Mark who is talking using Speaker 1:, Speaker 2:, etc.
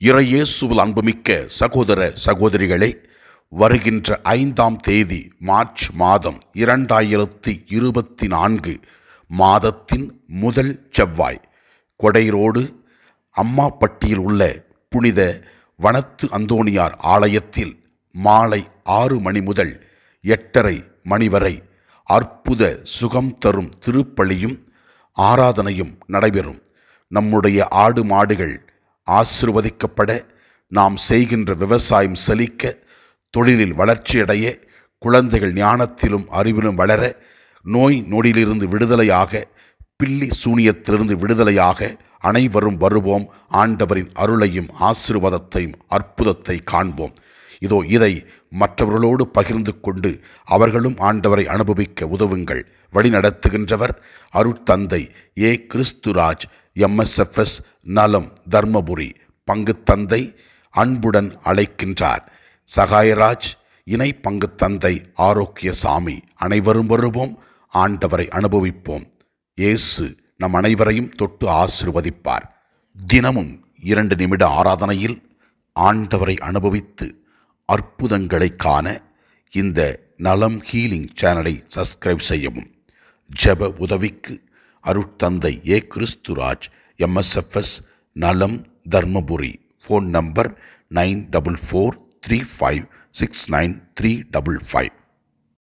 Speaker 1: இறையேசுவில் அன்புமிக்க சகோதர சகோதரிகளே, வருகின்ற 5ஆம் தேதி மார்ச் மாதம் 2024 மாதத்தின் முதல் செவ்வாய், கொடைரோடு அம்மாப்பட்டியில் உள்ள புனித வனத்து அந்தோணியார் ஆலயத்தில் மாலை 6 மணி முதல் 8:30 மணி வரை அற்புத சுகம் தரும் திருப்பலியும் ஆராதனையும் நடைபெறும். நம்முடைய ஆடு மாடுகள் ஆசிர்வதிக்கப்பட, நாம் செய்கின்ற விவசாயம் செழிக்க, தொழிலில் வளர்ச்சியடைய, குழந்தைகள் ஞானத்திலும் அறிவிலும் வளர, நோய் நொடியிலிருந்து விடுதலையாக, பில்லி சூனியத்திலிருந்து விடுதலையாக அனைவரும் வருவோம். ஆண்டவரின் அருளையும் ஆசீர்வாதத்தையும் அற்புதத்தை காண்போம். இதோ இதை மற்றவர்களோடு பகிர்ந்து கொண்டு அவர்களும் ஆண்டவரை அனுபவிக்க உதவுங்கள். வழிநடத்துகின்றவர் அருட்தந்தை ஏ. கிறிஸ்துராஜ், MSFS, நலம், தர்மபுரி. பங்குத்தந்தை அன்புடன் அழைக்கின்றார். சகாயராஜ், இணை பங்குத்தந்தை ஆரோக்கியசாமி. அனைவரும் வருவோம், ஆண்டவரை அனுபவிப்போம். இயேசு நம் அனைவரையும் தொட்டு ஆசீர்வதிப்பார். தினமும் 2 நிமிட ஆராதனையில் ஆண்டவரை அனுபவித்து அற்புதங்களை காண இந்த நலம் ஹீலிங் சேனலை சப்ஸ்கிரைப் செய்யவும். ஜெப உதவிக்கு அருட்தந்தை ஏ. கிறிஸ்துராஜ், MSFS, நலம், தர்மபுரி. Phone number 9443569355.